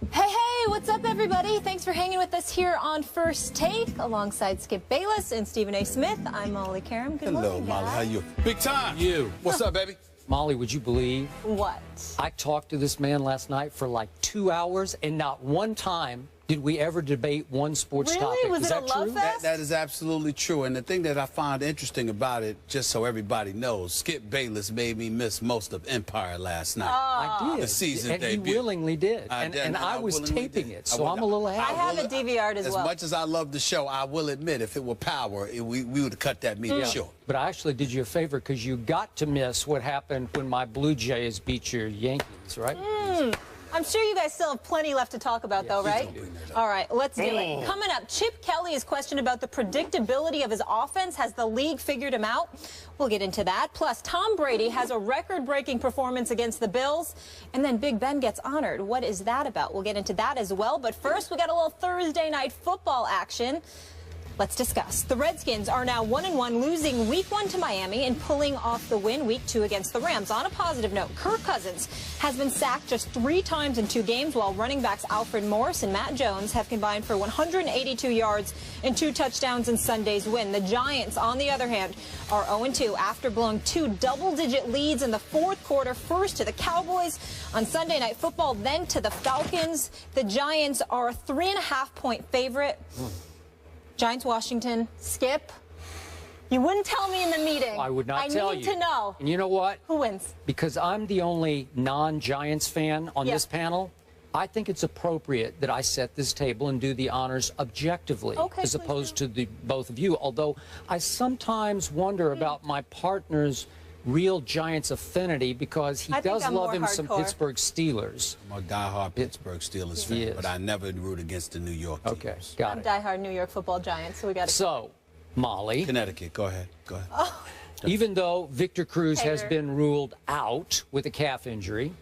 Hey, hey, what's up, everybody? Thanks for hanging with us here on First Take, alongside Skip Bayless and Stephen A. Smith. I'm Molly Karam. Good morning, Hello, Molly. guys. How you? Big time. You. What's up, baby? Molly, would you believe What? I talked to this man last night for like 2 hours, and not one time did we ever debate one sports Really? topic. Was Is it a that love true? fest? That is absolutely true. And the thing that I find interesting about it, just so everybody knows, Skip Bayless made me miss most of Empire last night. I did. The season and debut. he willingly did. I And, did, and and I I was willingly taping did. it, so I'm a little I happy. have it DVR'd as well. As much as I love the show, I will admit, if it were Power, we would have cut that meeting short. But I actually did you a favor because you got to miss what happened when my Blue Jays beat your Yankees, right? I'm sure you guys still have plenty left to talk about, though, right? don't bring that up. All right, let's do it. Coming up, Chip Kelly is questioned about the predictability of his offense. Has the league figured him out? We'll get into that. Plus, Tom Brady has a record-breaking performance against the Bills, and then Big Ben gets honored. What is that about? We'll get into that as well. But first, we got a little Thursday night football action. Let's discuss. The Redskins are now 1-1, losing Week 1 to Miami and pulling off the win Week 2 against the Rams. On a positive note, Kirk Cousins has been sacked just 3 times in 2 games, while running backs Alfred Morris and Matt Jones have combined for 182 yards and 2 touchdowns in Sunday's win. The Giants, on the other hand, are 0-2 after blowing 2 double-digit leads in the 4th quarter, first to the Cowboys on Sunday Night Football, then to the Falcons. The Giants are a 3.5-point favorite. Giants, Washington. Skip, you wouldn't tell me in the meeting. I would not tell you. I need to know. And you know what? Who wins? Because I'm the only non-Giants fan on Yeah. this panel, I think it's appropriate that I set this table and do the honors objectively, Okay, as please opposed do. to the both of you. Although I sometimes wonder about my partner's real Giants affinity, because he I think does I'm love more him some hardcore. Pittsburgh Steelers. I'm a diehard Pittsburgh Steelers fan, Yes. but I never root against the New York teams. Okay, got I'm it. diehard New York Football Giants, so we got to. So, Molly, Connecticut, go ahead. Go ahead. even though Victor Cruz has Hater. been ruled out with a calf injury,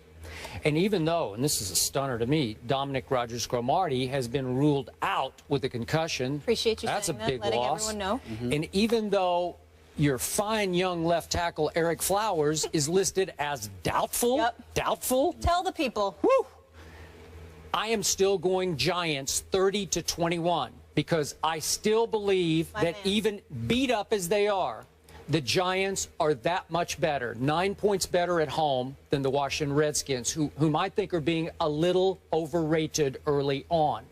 and even though, and this is a stunner to me, Dominic Rodgers-Cromartie has been ruled out with a concussion. Appreciate you That's saying a that, big letting loss. everyone know. And even though your fine young left tackle Eric Flowers is listed as doubtful, Yep. doubtful, Tell the people. whew, I am still going Giants 30-21, because I still believe My that man. even beat up as they are, the Giants are that much better, 9 points better at home than the Washington Redskins, whom I think are being a little overrated early on.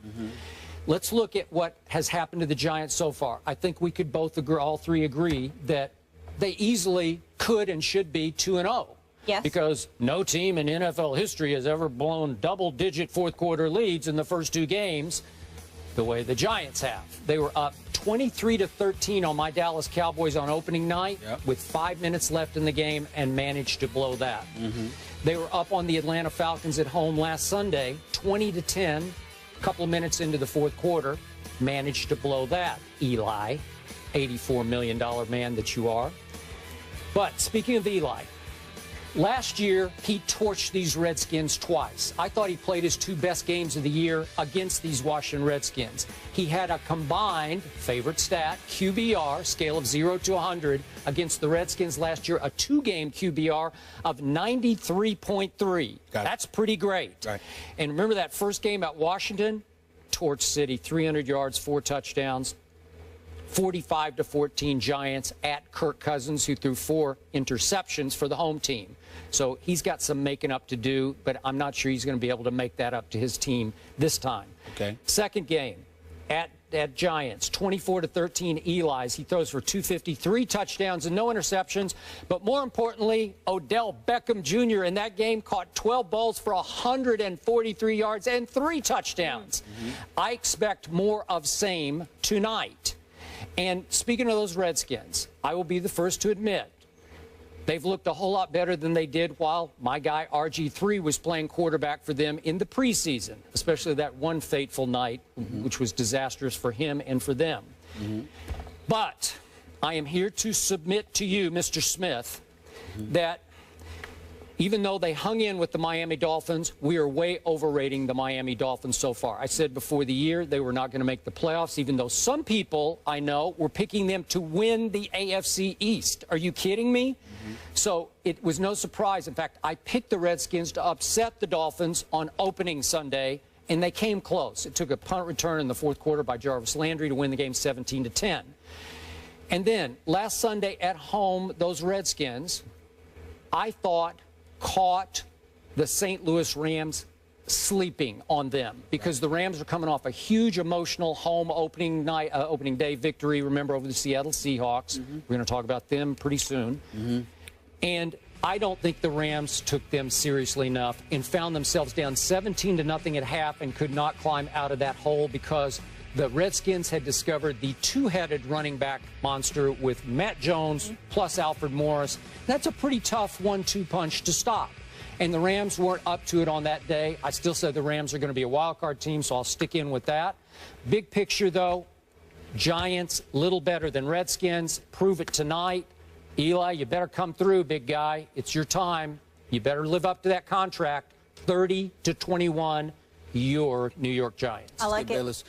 Let's look at what has happened to the Giants so far. I think we could both agree, all three agree, that they easily could and should be 2-0. Yes. Because no team in NFL history has ever blown double-digit fourth-quarter leads in the first 2 games the way the Giants have. They were up 23-13 on my Dallas Cowboys on opening night with 5 minutes left in the game and managed to blow that. They were up on the Atlanta Falcons at home last Sunday, 20-10, a couple of minutes into the 4th quarter, managed to blow that. Eli, $84 million man that you are. But speaking of Eli, last year, he torched these Redskins twice. I thought he played his 2 best games of the year against these Washington Redskins. He had a combined, favorite stat, QBR, scale of 0 to 100, against the Redskins last year, a 2-game QBR of 93.3. That's pretty great. Right. And remember that first game at Washington? Torch City, 300 yards, 4 touchdowns. 45-14 Giants at Kirk Cousins, who threw 4 interceptions for the home team. So he's got some making up to do, but I'm not sure he's going to be able to make that up to his team this time. Okay. Second game at Giants, 24-13 Eli's. He throws for 253 touchdowns and no interceptions. But more importantly, Odell Beckham Jr. in that game caught 12 balls for 143 yards and 3 touchdowns. I expect more of same tonight. And speaking of those Redskins, I will be the first to admit they've looked a whole lot better than they did while my guy RG3 was playing quarterback for them in the preseason, especially that one fateful night, which was disastrous for him and for them. But I am here to submit to you, Mr. Smith, that even though they hung in with the Miami Dolphins, we are way overrating the Miami Dolphins so far. I said before the year they were not going to make the playoffs, even though some people I know were picking them to win the AFC East. Are you kidding me? So it was no surprise. In fact, I picked the Redskins to upset the Dolphins on opening Sunday, and they came close. It took a punt return in the fourth quarter by Jarvis Landry to win the game 17-10. And then last Sunday at home, those Redskins, I thought, caught the St. Louis Rams sleeping on them because the Rams are coming off a huge emotional home opening day victory, remember, over the Seattle Seahawks. We're going to talk about them pretty soon. And I don't think the Rams took them seriously enough and found themselves down 17-0 at half and could not climb out of that hole because the Redskins had discovered the two-headed running back monster with Matt Jones plus Alfred Morris. That's a pretty tough 1-2 punch to stop. And the Rams weren't up to it on that day. I still said the Rams are going to be a wild-card team, so I'll stick in with that. Big picture, though, Giants, little better than Redskins. Prove it tonight. Eli, you better come through, big guy. It's your time. You better live up to that contract. 30-21, your New York Giants. I like it.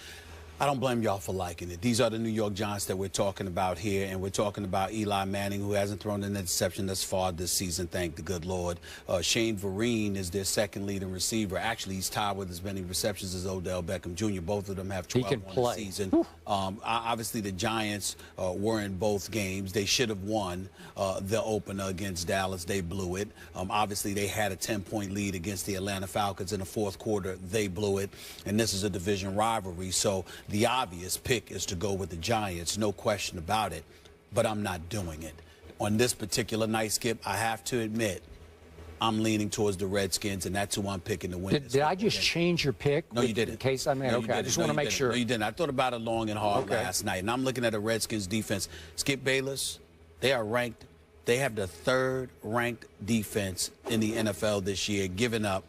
I don't blame y'all for liking it. These are the New York Giants that we're talking about here, and we're talking about Eli Manning, who hasn't thrown an interception thus far this season, thank the good Lord. Shane Vereen is their second leading receiver. Actually, he's tied with as many receptions as Odell Beckham Jr. Both of them have 12 on the season. Obviously, the Giants were in both games. They should have won the opener against Dallas. They blew it. Obviously, they had a 10-point lead against the Atlanta Falcons in the fourth quarter. They blew it, and this is a division rivalry. So the obvious pick is to go with the Giants, no question about it, but I'm not doing it. On this particular night, Skip, I have to admit, I'm leaning towards the Redskins, and that's who I'm picking to win. Did I just change your pick? No, you didn't. In case I mean, okay, I just want to make sure. No, you didn't. I thought about it long and hard last night, and I'm looking at the Redskins defense. Skip Bayless, they are ranked. They have the third-ranked defense in the NFL this year, giving up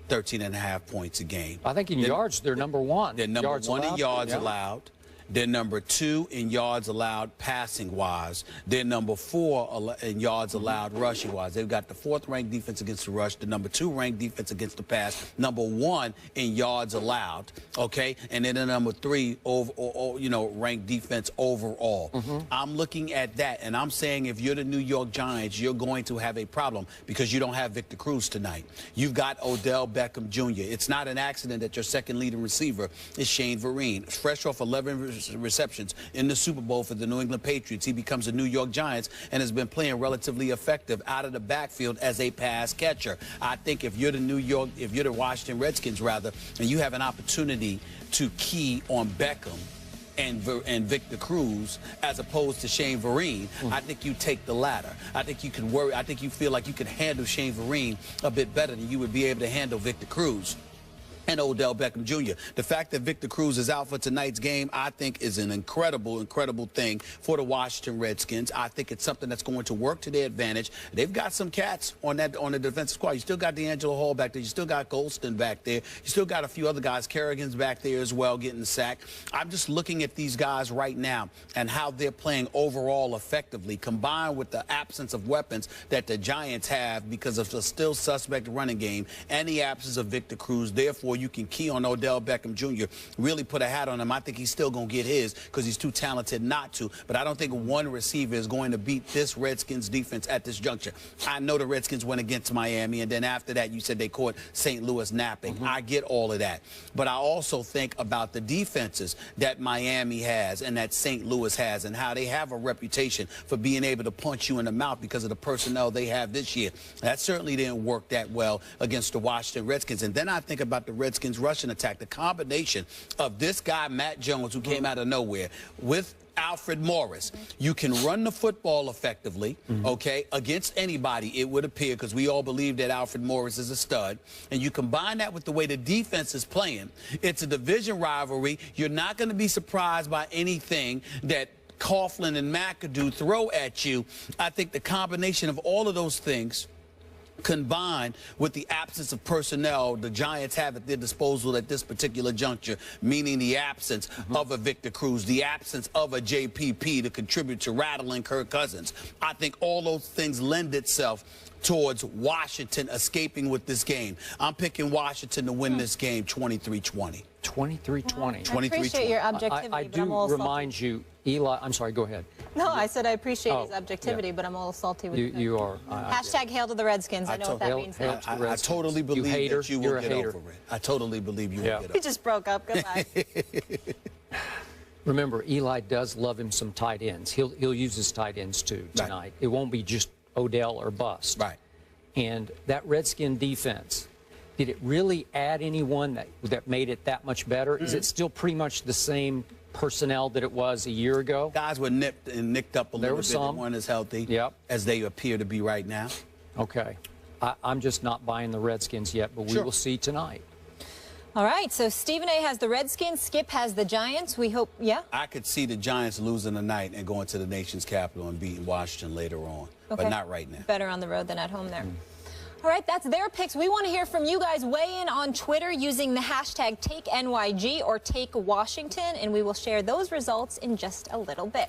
13.5 points a game. I think in yards, they're number one. They're number one in yards allowed. They're number 2 in yards allowed passing-wise. They're number 4 in yards allowed rushing-wise. They've got the 4th-ranked defense against the rush, the number 2-ranked defense against the pass, number 1 in yards allowed, okay? And then the number 3 ranked defense overall. I'm looking at that, and I'm saying if you're the New York Giants, you're going to have a problem because you don't have Victor Cruz tonight. You've got Odell Beckham Jr. It's not an accident that your second leading receiver is Shane Vereen. Fresh off 11 receptions in the Super Bowl for the New England Patriots, he becomes the New York Giants and has been playing relatively effective out of the backfield as a pass catcher. I think if you're the Washington Redskins rather, and you have an opportunity to key on Beckham and Victor Cruz as opposed to Shane Vereen, I think you take the latter. I think you can worry. I think you feel like you can handle Shane Vereen a bit better than you would be able to handle Victor Cruz and Odell Beckham Jr. The fact that Victor Cruz is out for tonight's game, I think, is an incredible, incredible thing for the Washington Redskins. I think it's something that's going to work to their advantage. They've got some cats on the defensive squad. You still got D'Angelo Hall back there. You still got Golston back there. You still got a few other guys. Kerrigan's back there as well, getting the sack. I'm just looking at these guys right now and how they're playing overall effectively, combined with the absence of weapons that the Giants have because of the still suspect running game and the absence of Victor Cruz. Therefore, you can key on Odell Beckham Jr., really put a hat on him. I think he's still going to get his because he's too talented not to. But I don't think one receiver is going to beat this Redskins defense at this juncture. I know the Redskins went against Miami, and then after that, you said they caught St. Louis napping. I get all of that. But I also think about the defenses that Miami has and that St. Louis has and how they have a reputation for being able to punch you in the mouth because of the personnel they have this year. That certainly didn't work that well against the Washington Redskins. And then I think about the Redskins rushing attack, the combination of this guy, Matt Jones, who came out of nowhere, with Alfred Morris. You can run the football effectively, okay, against anybody, it would appear, because we all believe that Alfred Morris is a stud. And you combine that with the way the defense is playing. It's a division rivalry. You're not going to be surprised by anything that Coughlin and McAdoo throw at you. I think the combination of all of those things, combined with the absence of personnel the Giants have at their disposal at this particular juncture, meaning the absence of a Victor Cruz, the absence of a JPP to contribute to rattling Kirk Cousins. I think all those things lend itself towards Washington escaping with this game. I'm picking Washington to win this game 23-20. 23-20. I appreciate your objectivity, I but I'm a do little remind salty. you, Eli, I'm sorry, go ahead. No, I said I appreciate his Oh, objectivity, yeah. but I'm a little salty with You are. Hashtag hail to the Redskins. I know what that Hail- means. hail now. to the I Redskins. totally believe hater. that you You're will a get hater. over it. I totally believe you will get over We it. just broke up. Goodbye. Remember, Eli does love him some tight ends. He'll use his tight ends too tonight. Right. It won't be just Odell or bust. Right. And that Redskin defense, did it really add anyone that made it that much better? Is it still pretty much the same personnel that it was a year ago? Guys were nipped and nicked up a little were bit. some. They weren't as healthy Yep. as they appear to be right now. Okay. I'm just not buying the Redskins yet, but we Sure. will see tonight. All right, so Stephen A. has the Redskins, Skip has the Giants. We hope, yeah? I could see the Giants losing tonight and going to the nation's capital and beating Washington later on, Okay. but not right now. Better on the road than at home there. All right, that's their picks. We want to hear from you guys. Weigh in on Twitter using the hashtag TakeNYG or TakeWashington, and we will share those results in just a little bit.